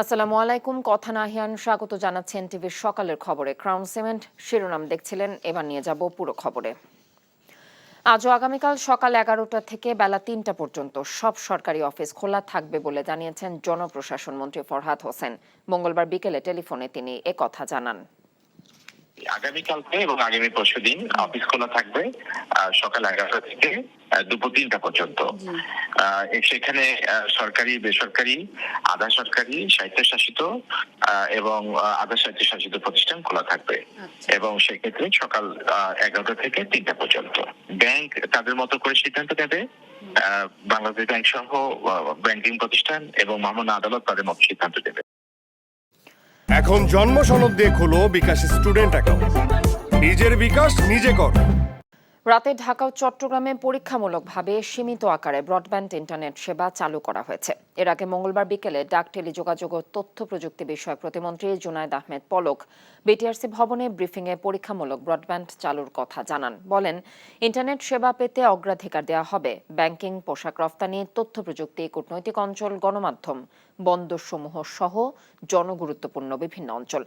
আসসালামু আলাইকুম। কথা নাহিয়ান স্বাগত জানাচ্ছেন টিভির সকালের খবরে। ক্রাউন সিমেন্ট শিরোনাম দেখছিলেন, এবার নিয়ে যাব পুরো খবরে। আজ ও আগামীকাল সকাল 11টা থেকে বেলা 3টা পর্যন্ত সব সরকারি অফিস খোলা থাকবে বলে জানিয়েছেন জনপ্রশাসন মন্ত্রী ফরহাদ হোসেন। মঙ্গলবার বিকেলে টেলিফোনে তিনি একথা জানান। আগামীকালকে এবং আগামী পরশুদিন অফিস খোলা থাকবে সকাল 11টা থেকে দুপুর 3টা পর্যন্ত। সেখানে সরকারি, বেসরকারি, আধা সরকারি, স্বায়ত্তশাসিত এবং আধা স্বায়ত্তশাসিত প্রতিষ্ঠান খোলা থাকবে এবং সেক্ষেত্রে সকাল 11টা থেকে 3টা পর্যন্ত। ব্যাংক তাদের মতো করে সিদ্ধান্ত নেবে, বাংলাদেশ ব্যাংক সহ ব্যাংকিং প্রতিষ্ঠান এবং মামলা আদালত তাদের মতো সিদ্ধান্ত নেবে। এখন জন্ম সনদ দিয়ে খোলো বিকাশ স্টুডেন্ট অ্যাকাউন্ট। নিজের বিকাশ নিজে কর। রাতে ঢাকা ও চট্টগ্রামে পরীক্ষামূলকভাবে সীমিত আকারে ব্রডব্যান্ড ইন্টারনেট সেবা চালু করা হয়েছে। এর আগে মঙ্গলবার বিকেলে ডাক, টেলিযোগাযোগ ও তথ্য প্রযুক্তি বিষয়ক প্রতিমন্ত্রী জুনায়েদ আহমেদ পলক বিটিআরসি ভবনে ব্রিফিংয়ে পরীক্ষামূলক ব্রডব্যান্ড চালুর কথা জানান। বলেন, ইন্টারনেট সেবা পেতে অগ্রাধিকার দেওয়া হবে ব্যাংকিং, পোশাক রফতানি, তথ্য প্রযুক্তি, কূটনৈতিক অঞ্চল, গণমাধ্যম, বন্দরসমূহ সহ জনগুরুত্বপূর্ণ বিভিন্ন অঞ্চল।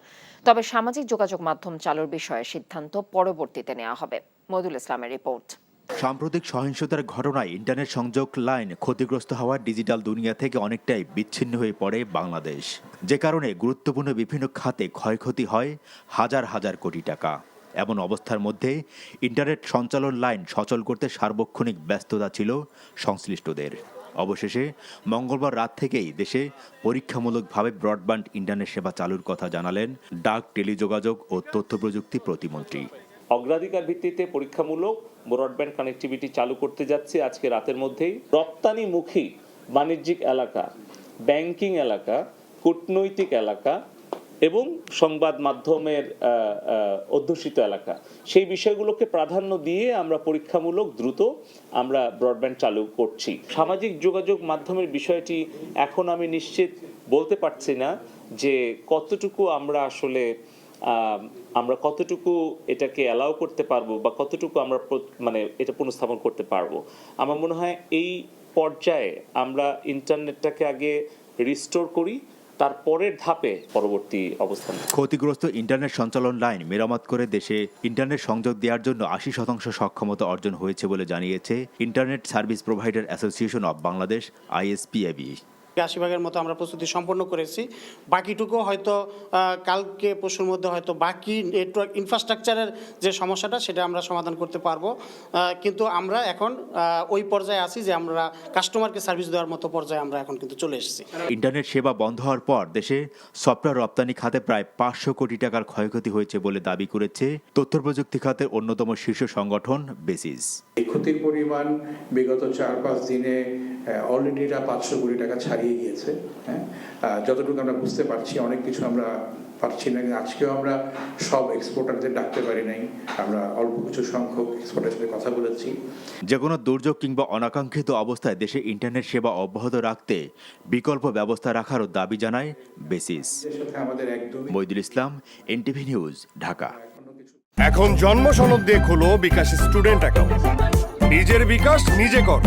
তবে সামাজিক যোগাযোগ মাধ্যম চালুর বিষয়ে সিদ্ধান্ত পরবর্তীতে নেওয়া হবে। মইদুল ইসলামের রিপোর্ট। সাম্প্রতিক সহিংসতার ঘটনায় ইন্টারনেট সংযোগ লাইন ক্ষতিগ্রস্ত হওয়া ডিজিটাল দুনিয়া থেকে অনেকটাই বিচ্ছিন্ন হয়ে পড়ে বাংলাদেশ, যে কারণে গুরুত্বপূর্ণ বিভিন্ন খাতে ক্ষয়ক্ষতি হয় হাজার হাজার কোটি টাকা। এমন অবস্থার মধ্যে ইন্টারনেট সঞ্চালন লাইন সচল করতে সার্বক্ষণিক ব্যস্ততা ছিল সংশ্লিষ্টদের। অবশেষে মঙ্গলবার রাত থেকেই দেশে পরীক্ষামূলকভাবে ব্রডব্যান্ড ইন্টারনেট সেবা চালুর কথা জানালেন ডাক, টেলিযোগাযোগ ও তথ্য প্রযুক্তি প্রতিমন্ত্রী। অগ্রাধিকার ভিত্তিতে পরীক্ষামূলক ব্রডব্যান্ড কানেক্টিভিটি চালু করতে যাচ্ছে আজকে রাতের মধ্যেই। রপ্তানিমুখী বাণিজ্যিক এলাকা, ব্যাংকিং এলাকা, কূটনৈতিক এলাকা এবং সংবাদ মাধ্যমের অধ্যুষিত এলাকা, সেই বিষয়গুলোকে প্রাধান্য দিয়ে আমরা পরীক্ষামূলক দ্রুত আমরা ব্রডব্যান্ড চালু করছি। সামাজিক যোগাযোগ মাধ্যমের বিষয়টি এখন আমি নিশ্চিত বলতে পারছি না যে কতটুকু আমরা আসলে কতটুকু এটাকে অ্যালাউ করতে পারবো বা কতটুকু আমরা এটা পুনঃস্থাপন করতে পারবো। আমার মনে হয় এই পর্যায়ে আমরা ইন্টারনেটটাকে আগে রিস্টোর করি, তারপরের ধাপে পরবর্তী অবস্থান। ক্ষতিগ্রস্ত ইন্টারনেট সঞ্চালন লাইন মেরামত করে দেশে ইন্টারনেট সংযোগ দেওয়ার জন্য 80% সক্ষমতা অর্জন হয়েছে বলে জানিয়েছে internet service provider association of Bangladesh, ISPAB। 80% মতো আমরা প্রস্তুতি সম্পন্ন করেছি। বাকিটুকু হয়তো কালকে পরশুর মধ্যে হয়তো বাকি নেটওয়ার্ক ইনফ্রাস্ট্রাকচারের যে সমস্যাটা সেটা আমরা সমাধান করতে পারবো। কিন্তু আমরা এখন ওই পর্যায়ে আছি যে আমরা কাস্টমারকে সার্ভিস দেওয়ার মতো পর্যায়ে আমরা এখন কিন্তু চলে এসেছি। ইন্টারনেট সেবা বন্ধ হওয়ার পর দেশে সফটওয়্যার রপ্তানি খাতে প্রায় 500 কোটি টাকার ক্ষয়ক্ষতি হয়েছে বলে দাবি করেছে তথ্য প্রযুক্তি খাতের অন্যতম শীর্ষ সংগঠন বেসিস। ক্ষতির পরিমাণ বিগত 4-5 দিনে অলরেডি 500 কোটি টাকা ছাড়িয়ে গিয়েছে। যতটুকু আমরা বুঝতে পারছি, অনেক কিছু আমরা পারছি না। আজকেও আমরা সব এক্সপোর্টারদের ডাকতে পারি নাই, আমরা অল্প কিছু সংখ্যক এক্সপোর্টারের সাথে কথা বলেছি। যে কোনো দুর্যোগ কিংবা অনাকাঙ্ক্ষিত অবস্থায় দেশে ইন্টারনেট সেবা অব্যাহত রাখতে বিকল্প ব্যবস্থা রাখারও দাবি জানায় বেসিস। মইদুল ইসলাম, NTV নিউজ, ঢাকা। এখন জন্ম সনদ দিয়ে খোলো বিকাশ স্টুডেন্ট অ্যাকাউন্ট। নিজের বিকাশ নিজে কর।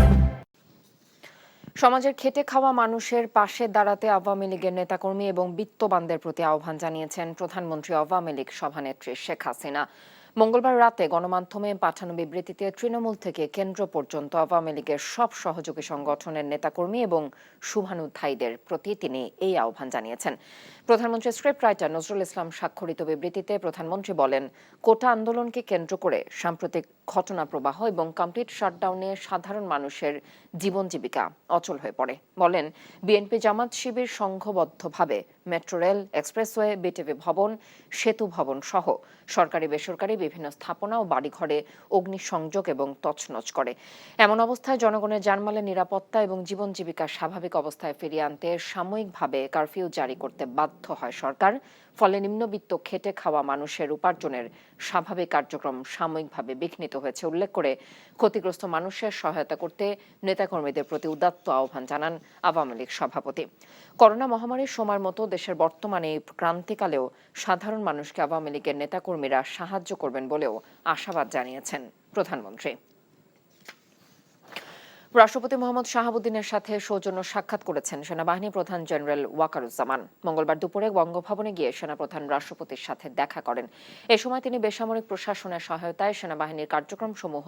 সমাজের খেটে খাওয়া মানুষের পাশে দাঁড়াতে আওয়ামী লীগের নেতাকর্মী এবং বিত্তবানদের প্রতি আহ্বান জানিয়েছেন প্রধানমন্ত্রী আওয়ামী লীগ সভানেত্রী শেখ হাসিনা। মঙ্গলবার রাতে গণমাধ্যমে পাঠানো বিবৃতিতে তৃণমূল থেকে কেন্দ্র পর্যন্ত আওয়ামী লীগের সব সহযোগী সংগঠনের নেতাকর্মী এবং শুভানুধ্যায়ীদের প্রতি তিনি এই আহ্বান জানিয়েছেন। প্রধানমন্ত্রীর স্ক্রিপ্ট রাইটার নজরুল ইসলাম স্বাক্ষরিত বিবৃতিতে প্রধানমন্ত্রী বলেন, কোটা আন্দোলনকে কেন্দ্র করে সাম্প্রতিক ঘটনা প্রবাহ এবং কমপ্লিট শাটডাউনে সাধারণ মানুষের জীবন জীবিকা অচল হয়ে পড়ে। বলেন, বিএনপি, জামাত, শিবির সংঘবদ্ধভাবে মেট্রো রেল, এক্সপ্রেসওয়ে, বিটিভি ভবন, সেতু ভবন সহ সরকারি বেসরকারি বিভিন্ন স্থাপনা ও বাড়িঘরে অগ্নিসংযোগ এবং তছনছ করে। এমন অবস্থায় জনগণের জানমালের নিরাপত্তা এবং জীবন জীবিকা স্বাভাবিক অবস্থায় ফিরিয়ে আনতে সাময়িকভাবে কারফিউ জারি করতে বাধ্য হয় সরকার। ফলে নিম্নবিত্ত খেটে খাওয়া মানুষের উপার্জনের স্বাভাবিক কার্যক্রম সাময়িকভাবে বিঘ্নিত হয়েছে উল্লেখ করে ক্ষতিগ্রস্ত মানুষের সহায়তা করতে নেতাকর্মীদের প্রতি উদাত্ত আহ্বান জানান আওয়ামী লীগ সভাপতি। করোনা মহামারীর সময়ের মতো দেশের বর্তমানে এই ক্রান্তিকালেও সাধারণ মানুষকে আওয়ামী লীগের নেতাকর্মীরা সাহায্য করবেন বলেও আশাবাদ জানিয়েছেন প্রধানমন্ত্রী। রাষ্ট্রপতি মোহাম্মদ শাহাবুদ্দিনের সাথে সৌজন্য সাক্ষাৎ করেছেন সেনাবাহিনী প্রধান জেনারেল ওয়াকারুজ্জামান। মঙ্গলবার দুপুরে বঙ্গভবনে গিয়ে সেনাপ্রধান রাষ্ট্রপতির সাথে দেখা করেন। এ সময় তিনি বেসামরিক প্রশাসনের সহায়তায় সেনাবাহিনীর কার্যক্রমসমূহ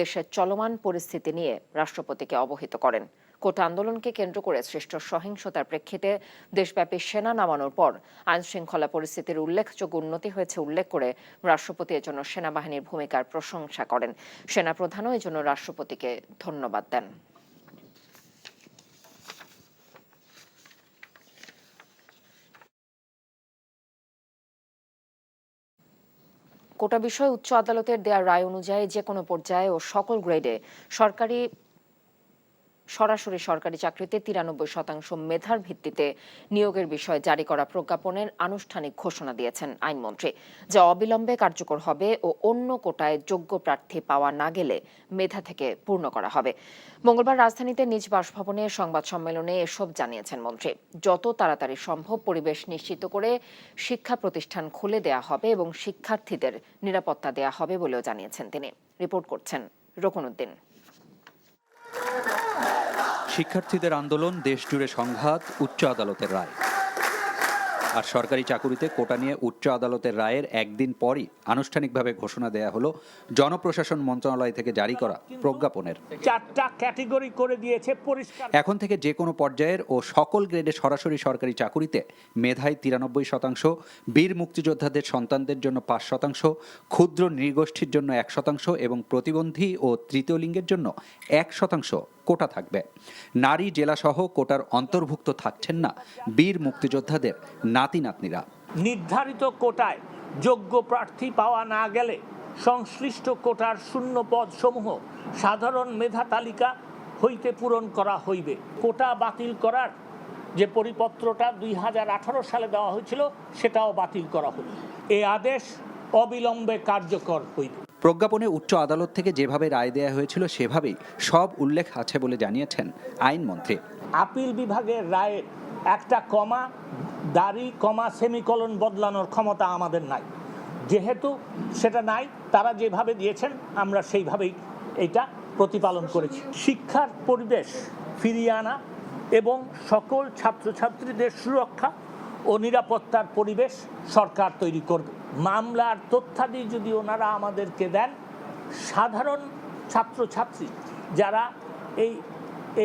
দেশের চলমান পরিস্থিতি নিয়ে রাষ্ট্রপতিকে অবহিত করেন। কোটা আন্দোলনকে কেন্দ্র করে সৃষ্ট সহিংসতার প্রেক্ষিতে দেশব্যাপী সেনা নামানোর পর আইনশৃঙ্খলা পরিস্থিতির উল্লেখযোগ্য উন্নতি হয়েছে উল্লেখ করে রাষ্ট্রপতি এজন্য সেনাবাহিনীর ভূমিকার প্রশংসা করেন। সেনাপ্রধানও এজন্য রাষ্ট্রপতিকে ধন্যবাদ দেন। কোটা বিষয়ে উচ্চ আদালতের দেয়া রায় অনুযায়ী যে কোনো পর্যায়ে ও সকল গ্রেডে সরাসরি সরকারি চাকরিতে 93% মেধার ভিত্তিতে নিয়োগের বিষয়ে জারি করা প্রজ্ঞাপনের আনুষ্ঠানিক ঘোষণা দিয়েছেন আইনমন্ত্রী, যা অবিলম্বে কার্যকর হবে ও অন্য কোটায় যোগ্য প্রার্থী পাওয়া না গেলে মেধা থেকে পূর্ণ করা হবে। মঙ্গলবার রাজধানীতে নিজ বাসভবনে সংবাদ সম্মেলনে এসব জানিয়েছেন মন্ত্রী। যত তাড়াতাড়ি সম্ভব পরিবেশ নিশ্চিত করে শিক্ষা প্রতিষ্ঠান খুলে দেয়া হবে এবং শিক্ষার্থীদের নিরাপত্তা দেয়া হবে বলেও জানিয়েছেন তিনি। রিপোর্ট করছেন রকুনউদ্দিন। শিক্ষার্থীদের আন্দোলন, দেশজুড়ে সংঘাত, উচ্চ আদালতের রায়। আর সরকারি চাকুরিতে কোটা নিয়ে উচ্চ আদালতের রায়ের একদিন পরই আনুষ্ঠানিকভাবে ঘোষণা দেয়া হলো জনপ্রশাসন মন্ত্রণালয় থেকে জারি করা প্রজ্ঞাপনের। 4টা ক্যাটাগরি করে দিয়েছে পরিষ্কার। এখন থেকে যে কোনো পর্যায়ের ও সকল গ্রেডে সরাসরি সরকারি চাকুরিতে মেধায় 93%, বীর মুক্তিযোদ্ধাদের সন্তানদের জন্য 5%, ক্ষুদ্র নৃগোষ্ঠীর জন্য 1% এবং প্রতিবন্ধী ও তৃতীয় লিঙ্গের জন্য 1% কোটা থাকবে। নারী জেলাসহ কোটার অন্তর্ভুক্ত থাকছেন না বীর মুক্তিযোদ্ধাদের নাতি নাতনিরা। নির্ধারিত কোটায় যোগ্য প্রার্থী পাওয়া না গেলে সংশ্লিষ্ট কোটার শূন্য পদ সমূহ সাধারণ মেধা তালিকা হইতে পূরণ করা হইবে। কোটা বাতিল করার যে পরিপত্রটা 2018 সালে দেওয়া হয়েছিল সেটাও বাতিল করা হইবে। এই আদেশ অবিলম্বে কার্যকর হইবে। প্রজ্ঞাপনে উচ্চ আদালত থেকে যেভাবে রায় দেয়া হয়েছিল সেভাবেই সব উল্লেখ আছে বলে জানিয়েছেন আইনমন্ত্রী। আপিল বিভাগের রায়ের একটা কমা, দাড়ি, কমা, সেমিকলন বদলানোর ক্ষমতা আমাদের নাই। যেহেতু সেটা নাই, তারা যেভাবে দিয়েছেন আমরা সেইভাবেই এটা প্রতিপালন করেছি। শিক্ষার পরিবেশ ফিরিয়ে আনা এবং সকল ছাত্রছাত্রীদের সুরক্ষা ও নিরাপত্তার পরিবেশ সরকার তৈরি করবে। মামলার তথ্যাদি যদি ওনারা আমাদেরকে দেন, সাধারণ ছাত্রছাত্রী যারা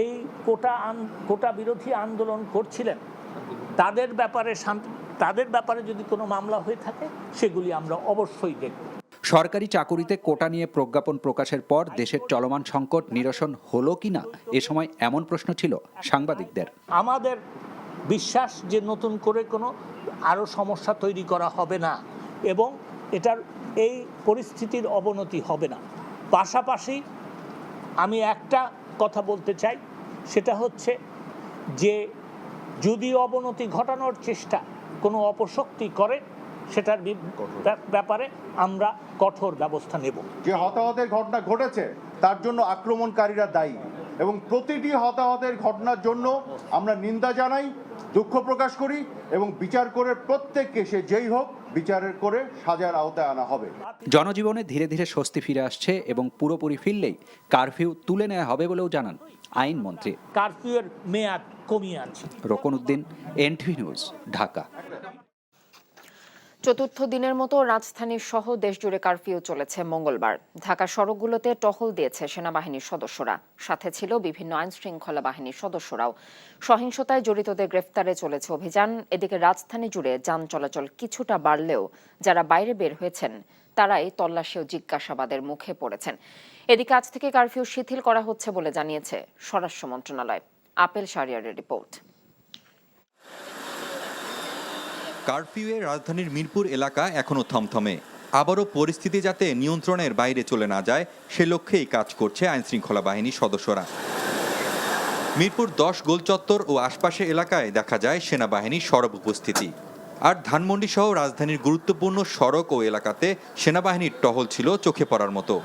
এই কোটা বিরোধী আন্দোলন করছিলেন তাদের ব্যাপারে যদি কোনো মামলা হয়ে থাকে সেগুলি আমরা অবশ্যই দেখব। সরকারি চাকুরিতে কোটা নিয়ে প্রজ্ঞাপন প্রকাশের পর দেশের চলমান সংকট নিরসন হলো কিনা এ সময় এমন প্রশ্ন ছিল সাংবাদিকদের। আমাদের বিশ্বাস যে নতুন করে কোনো আরও সমস্যা তৈরি করা হবে না এবং এটার এই পরিস্থিতির অবনতি হবে না। পাশাপাশি আমি একটা কথা বলতে চাই, সেটা হচ্ছে যে যদি অবনতি ঘটানোর চেষ্টা কোনো অপশক্তি করে সেটার ব্যাপারে আমরা কঠোর ব্যবস্থা নেব। যে হতাহতের ঘটনা ঘটেছে তার জন্য আক্রমণকারীরা দায়ী এবং প্রতিটি হতাহতের ঘটনার জন্য আমরা নিন্দা জানাই, দুঃখ প্রকাশ করি এবং বিচার করে প্রত্যেককে সে যেই হোক বিচারের করে সাজার আওতায় আনা হবে। জনজীবনে ধীরে ধীরে স্বস্তি ফিরে আসছে এবং পুরোপুরি ফিরলেই কারফিউ তুলে নেওয়া হবে বলেও জানান আইনমন্ত্রী। কারফিউয়ের মেয়াদ কমিয়ে আনছে। রকুনউদ্দিন, NTV নিউজ, ঢাকা। চতুর্থ দিনের মতো রাজধানী সহ দেশজুড়ে কারফিউ চলেছে মঙ্গলবার। ঢাকার সড়কগুলোতে টহল দিয়েছে সেনাবাহিনীর সদস্যরা, সাথে ছিল বিভিন্ন আইন শৃঙ্খলা বাহিনীর সদস্যরাও। সহিংসতায় জড়িতদের গ্রেফতারে চলেছে অভিযান। এদিকে রাজধানী জুড়ে যান চলাচল কিছুটা বাড়লেও যারা বাইরে বের হয়েছেন তারাই তল্লাশি ও জিজ্ঞাসাবাদের মুখে পড়েছেন। এদিকে আজ থেকে কারফিউ শিথিল করা হচ্ছে বলে জানিয়েছে স্বরাষ্ট্র মন্ত্রণালয়। Apple শাহরিয়ারের report. কারফিউয়ে রাজধানীর মিরপুর এলাকা এখনো থমথমে। আবারও পরিস্থিতি যাতে নিয়ন্ত্রণের বাইরে চলে না যায় সে লক্ষ্যেই কাজ করছে আইনশৃঙ্খলা বাহিনীর সদস্যরা। মিরপুর 10 গোলচত্বর ও আশপাশের এলাকায় দেখা যায় সেনাবাহিনীর সরব উপস্থিতি। আর ধানমন্ডি সহ রাজধানীর গুরুত্বপূর্ণ সড়ক ও এলাকাতে সেনাবাহিনীর টহল ছিল চোখে পড়ার মতো।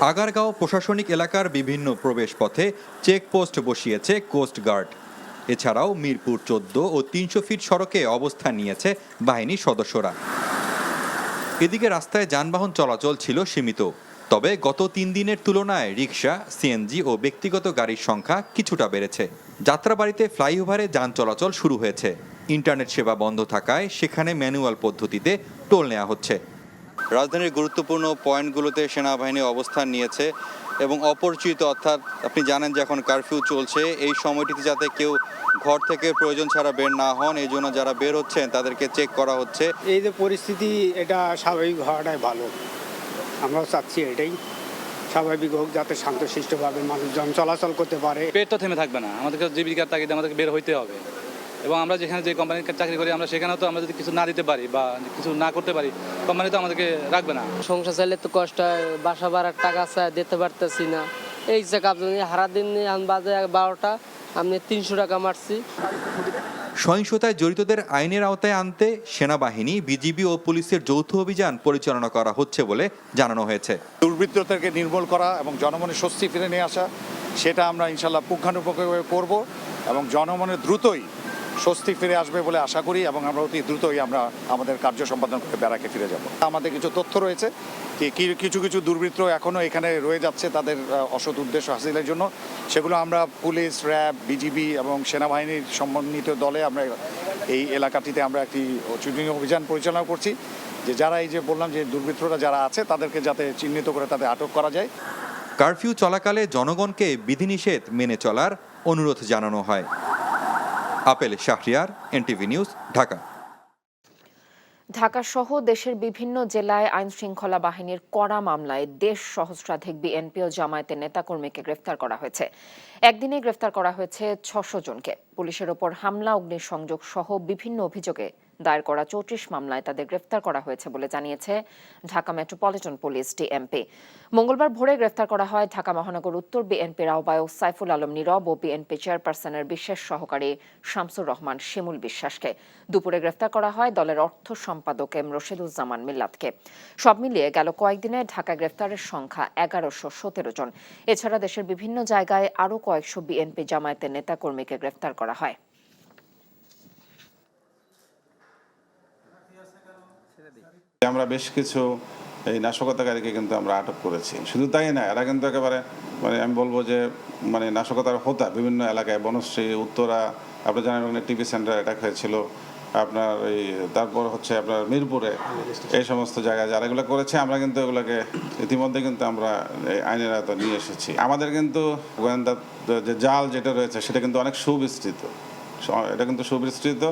আগারগাঁও প্রশাসনিক এলাকার বিভিন্ন প্রবেশপথে চেকপোস্ট বসিয়েছে কোস্ট গার্ড। এছাড়াও মিরপুর 14 ও 300 ফিট সড়কে অবস্থান নিয়েছে বাহিনীর সদস্যরা। এদিকে রাস্তায় যানবাহন চলাচল ছিল সীমিত। তবে গত 3 দিনের তুলনায় রিকশা, সিএনজি ও ব্যক্তিগত গাড়ির সংখ্যা কিছুটা বেড়েছে। যাত্রাবাড়িতে ফ্লাইওভারে যান চলাচল শুরু হয়েছে। ইন্টারনেট সেবা বন্ধ থাকায় সেখানে ম্যানুয়াল পদ্ধতিতে টোল নেওয়া হচ্ছে। রাজধানীর গুরুত্বপূর্ণ পয়েন্টগুলোতে সেনাবাহিনী অবস্থান নিয়েছে এবং অপরিচিত, অর্থাৎ আপনি জানেন যে এখন কারফিউ চলছে, এই সময়টিতে যাতে কেউ ঘর থেকে প্রয়োজন ছাড়া বের না হন, এই জন্য যারা বের হচ্ছেন তাদেরকে চেক করা হচ্ছে। এই যে পরিস্থিতি, এটা স্বাভাবিক হওয়াটাই ভালো। আমরাও চাচ্ছি এটাই স্বাভাবিক হোক, যাতে শান্তশিষ্টভাবে মানুষজন চলাচল করতে পারে। পেট তো থেমে থাকবে না, আমাদেরকে জীবিকার তাগিদে আমাদেরকে বের হইতে হবে। এবং আমরা যেখানে যে কোম্পানির চাকরি করি, আমরা সেখানেও তো আমরা যদি কিছু না দিতে পারি বা কিছু না করতে পারি, কোম্পানি তো আমাদেরকে রাখবে না। সংসার চাইলে তো কষ্ট হয়, বাসা ভাড়ার টাকা চাই দিতে পারতেছি না। এই যে আপনি হারা দিন বাজে 12টা, আমি 300 টাকা মারছি। সহিংসতায় জড়িতদের আইনের আওতায় আনতে সেনাবাহিনী, বিজিবি ও পুলিশের যৌথ অভিযান পরিচালনা করা হচ্ছে বলে জানানো হয়েছে। দুর্বৃত্ততাকে নির্মূল করা এবং জনমনে স্বস্তি ফিরে নিয়ে আসা, সেটা আমরা ইনশাল্লাহ পুঙ্খানুপুঙ্খভাবে করব এবং জনমনে দ্রুতই স্বস্তি ফিরে আসবে বলে আশা করি এবং আমরা অতি দ্রুতই আমরা আমাদের কার্য সম্পাদন করে ব্যারাকে ফিরে যাব। আমাদের কিছু তথ্য রয়েছে যে কিছু কিছু দুর্বৃত্ত এখনও এখানে রয়ে যাচ্ছে তাদের অসৎ উদ্দেশ্য হাসিলের জন্য। সেগুলো আমরা পুলিশ, র্যাব, বিজিবি এবং সেনাবাহিনীর সমন্বিত দলে আমরা এই এলাকাটিতে আমরা একটি চুটিং অভিযান পরিচালনা করছি, যে যারা এই যে বললাম যে দুর্বৃত্তরা যারা আছে তাদেরকে যাতে চিহ্নিত করে তাদের আটক করা যায়। কারফিউ চলাকালে জনগণকে বিধিনিষেধ মেনে চলার অনুরোধ জানানো হয়। Apple Shahriar, NTV news, Dhaka. Dhaka সহ দেশের বিভিন্ন জেলায় আইন শৃঙ্খলা বাহিনীর কড়া মামলায় দেশ সহস্রাধিক বিএনপি ও জামায়াতের নেতাকর্মীকে গ্রেফতার করা হয়েছে। একদিনে গ্রেফতার করা হয়েছে 600 জনকে। পুলিশের ওপর হামলা, অগ্নিসংযোগ সহ বিভিন্ন অভিযোগে দায়ের করা 34 মামলায় তাদের গ্রেফতার করা হয়েছে বলে জানিয়েছে ঢাকা মেট্রোপলিটন পুলিশ ডিএমপি। মঙ্গলবার ভোরে গ্রেফতার করা হয় ঢাকা মহানগর উত্তর বিএনপির আহ্বায়ক সাইফুল আলম নীরব ও বিএনপি চেয়ারপারসনের বিশেষ সহকারী শামসুর রহমান শিমুল বিশ্বাসকে। দুপুরে গ্রেফতার করা হয় দলের অর্থ সম্পাদক এম রশিদুজ্জামান মিল্লাতকে। সব মিলিয়ে গেল কয়েকদিনে ঢাকা গ্রেফতারের সংখ্যা 1117 জন। এছাড়া দেশের বিভিন্ন জায়গায় আরও কয়েকশো বিএনপি জামায়াতের নেতাকর্মীকে গ্রেফতার করা হয়। আমরা বেশ কিছু এই নাশকতাকারীকে কিন্তু আমরা আটক করেছি। শুধু তাই না, এরা কিন্তু একেবারে আমি বলবো যে নাশকতার হোতা বিভিন্ন এলাকায়, বনশ্রী, উত্তরা, আপনি জানেন ওখানে টিভি সেন্টার অ্যাটাক হয়েছিল, আপনার এই তারপর হচ্ছে আপনার মিরপুরে, এই সমস্ত জায়গায় যারা এগুলো করেছে আমরা কিন্তু এগুলোকে ইতিমধ্যে কিন্তু আমরা আইনের আওতায় নিয়ে এসেছি। আমাদের কিন্তু গোয়েন্দা যে জাল যেটা রয়েছে সেটা কিন্তু অনেক সুবিস্তৃত, এটা কিন্তু সুবিস্তৃত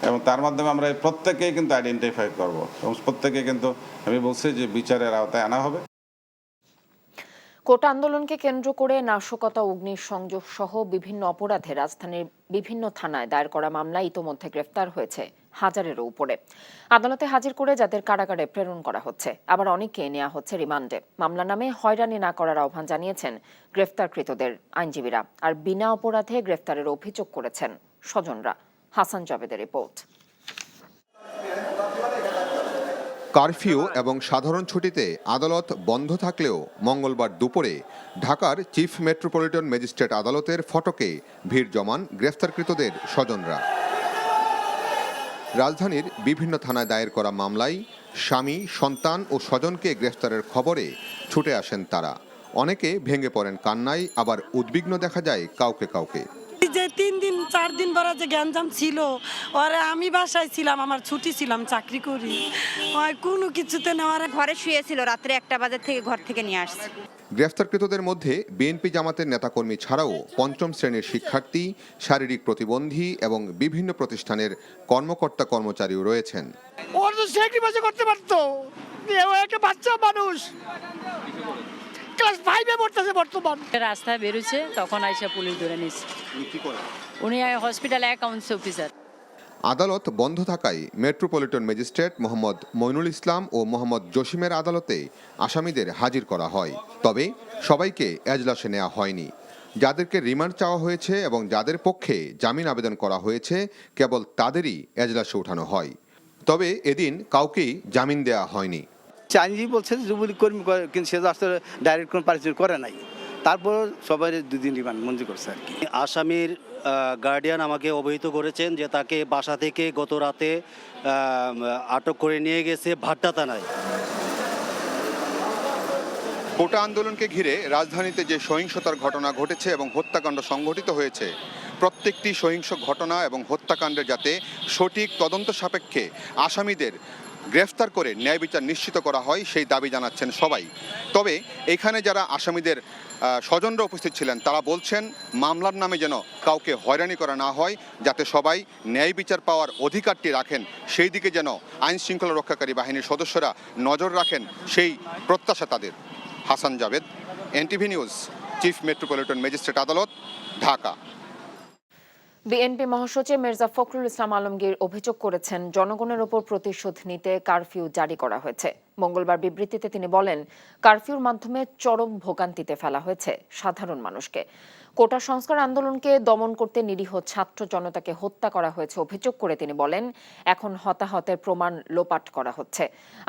এবং তার মাধ্যমে আমরা প্রত্যেকেই কিন্তু আইডেন্টিফাই করব এবং প্রত্যেকে কিন্তু আমি বলছি যে বিচারের আওতায় আনা হবে। কোটা আন্দোলনকে কেন্দ্র করে নাশকতা, অগ্নিসংযোগ সহ বিভিন্ন অপরাধে রাজধানীর বিভিন্ন থানায় দায়ের করা মামলায় ইতোমধ্যে গ্রেফতার হয়েছে হাজারেরও উপরে। আদালতে হাজির করে যাদের কারাগারে প্রেরণ করা হচ্ছে, আবার অনেককে নেওয়া হচ্ছে রিমান্ডে। মামলা নামে হয়রানি না করার আহ্বান জানিয়েছেন গ্রেফতারকৃতদের আইনজীবীরা, আর বিনা অপরাধে গ্রেফতারের অভিযোগ করেছেন স্বজনরা। হাসান জাবেদের রিপোর্ট। কারফিউ এবং সাধারণ ছুটিতে আদালত বন্ধ থাকলেও মঙ্গলবার দুপুরে ঢাকার চিফ মেট্রোপলিটন ম্যাজিস্ট্রেট আদালতের ফটকে ভিড় জমান গ্রেফতারকৃতদের স্বজনরা। রাজধানীর বিভিন্ন থানায় দায়ের করা মামলায় স্বামী, সন্তান ও স্বজনকে গ্রেফতারের খবরে ছুটে আসেন তারা। অনেকে ভেঙে পড়েন কান্নায়, আবার উদ্বিগ্ন দেখা যায় কাউকে কাউকে। যে 3 দিন 4 দিন পরে যে গ্যাঞ্জাম ছিল, ওরে আমি বাসায় ছিলাম, আমার ছুটি ছিলাম, চাকরি করি, কোনো কিছুতে না, ওরা ঘরে শুয়েছিল, রাত্রে 1টা বাজার থেকে ঘর থেকে নিয়ে আসছে। গ্রেফতারকৃতদের মধ্যে বিএনপি জামাতের নেতাকর্মী ছাড়াও ৫ম শ্রেণীর শিক্ষার্থী, শারীরিক প্রতিবন্ধী এবং বিভিন্ন প্রতিষ্ঠানের কর্মকর্তা কর্মচারীও রয়েছেন। ওর তো স্যাক্রিফাইস করতে পারতো, ও একটা বাচ্চা মানুষ, ক্লাস 5-এ পড়তেছে বর্তমান। রাস্তায় বেরোচ্ছে, তখন আইসা পুলিশ ধরে নিচ্ছে। উনি হসপিটালে অ্যাকাউন্টস অফিসার। আদালত বন্ধ থাকায় মেট্রোপলিটন ম্যাজিস্ট্রেট মোহাম্মদ মইনুল ইসলাম ও মোহাম্মদ জসিমের আদালতে আসামিদের হাজির করা হয়। তবে সবাইকে এজলাসে নেওয়া হয়নি। যাদেরকে রিমান্ড চাওয়া হয়েছে এবং যাদের পক্ষে জামিন আবেদন করা হয়েছে, কেবল তাদেরই এজলাসে ওঠানো হয়। তবে এদিন কাউকেই জামিন দেওয়া হয়নি। আইনজীবী বলছে যুবলীগ কর্মী, কিন্তু সে আসলে ডাইরেক্ট কোনো পরিচয় করে নাই, তারপর সবাই 2 দিন রিমান্ড মঞ্জুর করছে আর কি। আসামির গার্ডিয়ান আমাকে অবহিত করেছেন যে তাকে বাসা থেকে গত রাতে আটক করে নিয়ে গেছে ভাট্টা থানায়। কোটা আন্দোলনকে ঘিরে রাজধানীতে যে সহিংসতার ঘটনা ঘটেছে এবং হত্যাকাণ্ড সংঘটিত হয়েছে, প্রত্যেকটি সহিংস ঘটনা এবং হত্যাকাণ্ডের যাতে সঠিক তদন্ত সাপেক্ষে আসামিদের গ্রেফতার করে ন্যায় বিচার নিশ্চিত করা হয় সেই দাবি জানাচ্ছেন সবাই। তবে এখানে যারা আসামিদের স্বজনরা উপস্থিত ছিলেন তারা বলছেন মামলার নামে যেন কাউকে হয়রানি করা না হয়, যাতে সবাই ন্যায় বিচার পাওয়ার অধিকারটি রাখেন, সেই দিকে যেন আইন শৃঙ্খলা রক্ষাকারী বাহিনীর সদস্যরা নজর রাখেন, সেই প্রত্যাশা তাদের। Hasan Javed, NTV news, chief metropolitan magistrate আদালত, ঢাকা। বিএনপি মহাসচিব মির্জা ফখরুল ইসলাম আলমগীর অভিযোগ করেছেন, জনগণের ওপর প্রতিশোধ নিতে কারফিউ জারি করা হয়েছে। মঙ্গলবার বিবৃতিতে তিনি বলেন, কারফিউর মাধ্যমে চরম ভোগান্তিতে ফেলা হয়েছে সাধারণ মানুষকে। কোটা সংস্কার আন্দোলনকে দমন করতে নিরীহ ছাত্র জনতাকে হত্যা করা হয়েছে অভিযোগ করে তিনি বলেন, এখন হতাহতের প্রমাণ লোপাট করা হচ্ছে।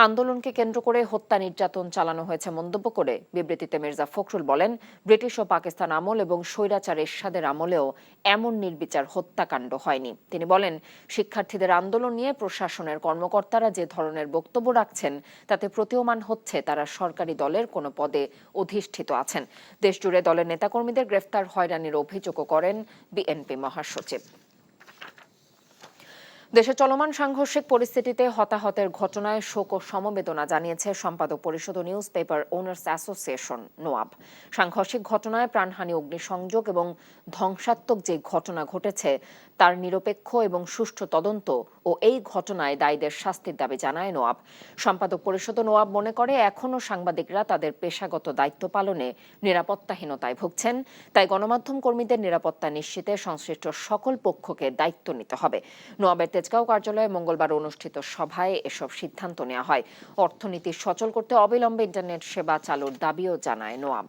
আন্দোলনকে কেন্দ্র করে হত্যা নির্যাতন চালানো হয়েছে মন্তব্য করে বিবৃতিতে মির্জা ফখরুল বলেন, ব্রিটিশ ও পাকিস্তান আমল এবং স্বৈরাচার এরশাদের আমলেও এমন নির্বিচার হত্যাকাণ্ড হয়নি। তিনি বলেন, শিক্ষার্থীদের আন্দোলন নিয়ে প্রশাসনের কর্মকর্তারা যে ধরনের বক্তব্য রাখছেন তাতে প্রতীয়মান হচ্ছে তারা সরকারি দলের কোনো পদে অধিষ্ঠিত আছেন। দেশজুড়ে দলের নেতাকর্মীদের গ্রেফতার হয়রানির অভিযোগও করেন বিএনপি মহাসচিব। দেশে চলমান সাংঘর্ষিক পরিস্থিতিতে হতাহতের ঘটনায় শোক ও সমবেদনা জানিয়েছে সম্পাদক পরিষদ ও news paper owners association NOAB. সাংঘর্ষিক ঘটনায় প্রাণহানি, অগ্নিসংযোগ এবং ধ্বংসাত্মক যে ঘটনা ঘটেছে তার নিরপেক্ষ এবং সুষ্ঠু তদন্ত ও এই ঘটনায় দায়ীদের শাস্তির দাবি জানায় নোয়াব। সম্পাদক পরিষদ ও নোয়াব মনে করে, এখনও সাংবাদিকরা তাদের পেশাগত দায়িত্ব পালনে নিরাপত্তাহীনতায় ভুগছেন। তাই গণমাধ্যম কর্মীদের নিরাপত্তা নিশ্চিতে সংশ্লিষ্ট সকল পক্ষকে দায়িত্ব নিতে হবে। নোয়াবের তেজগাঁও কার্যালয়ে মঙ্গলবার অনুষ্ঠিত সভায় এসব সিদ্ধান্ত নেওয়া হয়। অর্থনীতি সচল করতে অবিলম্বে ইন্টারনেট সেবা চালুর দাবিও জানায় নোয়াব।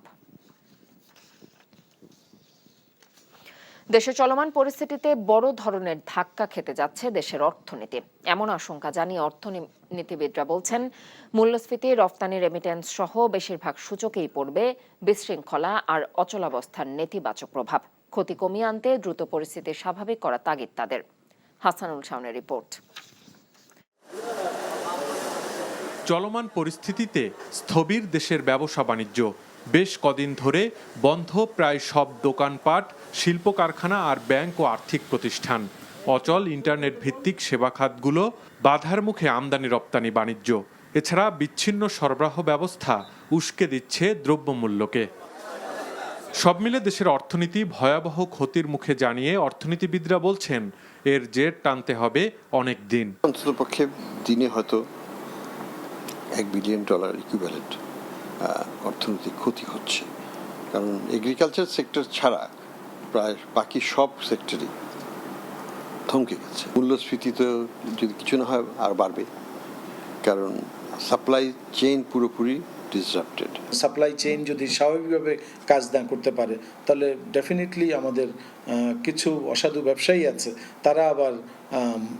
দেশে চলমান পরিস্থিতিতে বড় ধরনের ধাক্কা খেতে যাচ্ছে দেশের অর্থনীতি, এমন আশঙ্কা জানিয়ে অর্থনীতিবিদরা বলছেন, মূল্যস্ফীতি, রফতানি, রেমিটেন্স সহ বেশিরভাগ সূচকেই পড়বে বিশৃঙ্খলা আর অচলাবস্থার নেতিবাচক প্রভাব। ক্ষতি কমিয়ে আনতে দ্রুত পরিস্থিতি স্বাভাবিক করা তাগিদ তাদের। হাসানুল শাওনের রিপোর্ট। চলমান পরিস্থিতিতে স্থবির দেশের ব্যবসা বাণিজ্য। বেশ কদিন ধরে বন্ধ প্রায় সব দোকানপাট, শিল্প কারখানা আর ব্যাংক ও আর্থিক প্রতিষ্ঠান। অচল ইন্টারনেট ভিত্তিক সেবা খাতগুলো, বাধার মুখে আমদানি রপ্তানি বাণিজ্য। এছাড়া বিচ্ছিন্ন সরবরাহ ব্যবস্থা উস্কে দিচ্ছে দ্রব্যমূল্যকে। সব মিলে দেশের অর্থনীতি ভয়াবহ ক্ষতির মুখে জানিয়ে অর্থনীতিবিদরা বলছেন, এর জের টানতে হবে অনেক দিন। অন্ততপক্ষে দিনে হয়তো $1 বিলিয়ন ইকুইভ্যালেন্ট অর্থনৈতিক ক্ষতি হচ্ছে, কারণ এগ্রিকালচার সেক্টর ছাড়া প্রায় বাকি সব সেক্টরই থমকে গেছে। মূল্যস্ফীতি তো যদি কিছু না হয় আর বাড়বে, কারণ সাপ্লাই চেইন পুরোপুরি ডিসরাপ্টেড। সাপ্লাই চেইন যদি স্বাভাবিকভাবে কাজ না করতে পারে তাহলে ডেফিনেটলি আমাদের কিছু অসাধু ব্যবসায়ী আছে, তারা আবার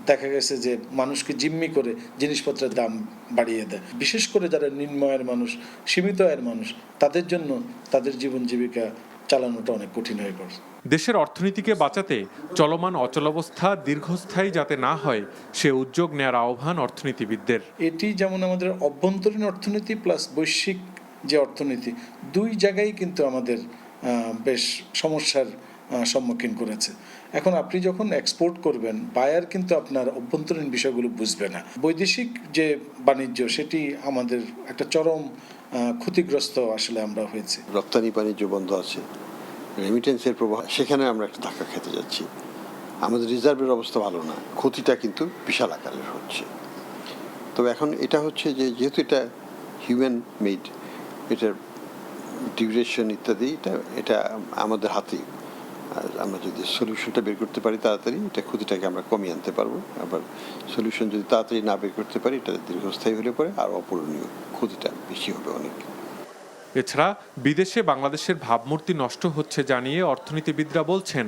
দেখা গেছে যে মানুষকে জিম্মি করে জিনিসপত্রের দাম বাড়িয়ে দেয়। বিশেষ করে যারা নিম্ন আয়ের মানুষ, সীমিত আয়ের মানুষ, তাদের জন্য তাদের জীবন জীবিকা চালানোটা অনেক কঠিন হয়ে পড়ে। দেশের অর্থনীতিকে বাঁচাতে চলমান অচলাবস্থা দীর্ঘস্থায়ী যাতে না হয় সে উদ্যোগ নেয়ার আহ্বান অর্থনীতিবিদদের। এটি যেমন আমাদের অভ্যন্তরীণ অর্থনীতি প্লাস বৈশ্বিক যে অর্থনীতি, দুই জায়গায় কিন্তু আমাদের বেশ সমস্যার সম্মুখীন করেছে। এখন আপনি যখন এক্সপোর্ট করবেন, বায়ার কিন্তু আপনার অভ্যন্তরীণ বিষয়গুলো বুঝবে না। বৈদেশিক যে বাণিজ্য সেটি আমাদের একটা চরম ক্ষতিগ্রস্ত আসলে আমরা হয়েছি। রপ্তানি বাণিজ্য বন্ধ আছে, রেমিটেন্সের প্রবাহ, সেখানে আমরা একটা ধাক্কা খেতে যাচ্ছি। আমাদের রিজার্ভের অবস্থা ভালো না, ক্ষতিটা কিন্তু বিশাল আকারের হচ্ছে। তবে এখন এটা হচ্ছে যে যেহেতু এটা হিউম্যান মেড, এটার ডিউরেশন ইত্যাদি এটা আমাদের হাতেই। আর আমরা যদি সলিউশনটা বের করতে পারি তাড়াতাড়ি, এটা ক্ষতিটাকে আমরা কমিয়ে আনতে পারবো। আবার সলিউশন যদি তাড়াতাড়ি না বের করতে পারি, এটা দীর্ঘস্থায়ী হলে পরে আর অপূরণীয় ক্ষতিটা বেশি হবে অনেক। এছাড়া বিদেশে বাংলাদেশের ভাবমূর্তি নষ্ট হচ্ছে জানিয়ে অর্থনীতিবিদরা বলছেন,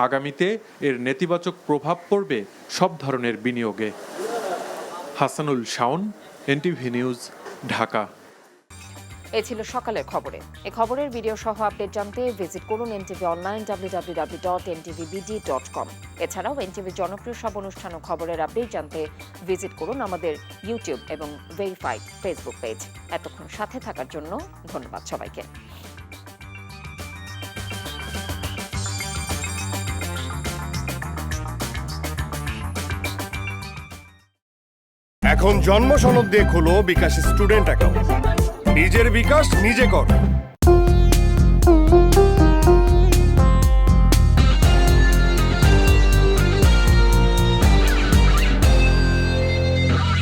আগামীতে এর নেতিবাচক প্রভাব পড়বে সব ধরনের বিনিয়োগে। Hasanul Shaon, NTV news, Dhaka. এ ছিল সকালের খবরে। এই খবরের ভিডিও সহ আপডেট জানতে ভিজিট করুন এনটিভি অনলাইন www.ntvbd.com। এছাড়াও এনটিভির জনপ্রিয় সব অনুষ্ঠান ও খবরের আপডেট জানতে ভিজিট করুন আমাদের ইউটিউব এবং ভেরিফাইড ফেসবুক পেজ। এতক্ষণ সাথে থাকার জন্য ধন্যবাদ সবাইকে। এখন জন্ম সনদ দিয়ে খোলো বিকাশ স্টুডেন্ট অ্যাকাউন্ট। নিজের বিকাশ নিজে কর।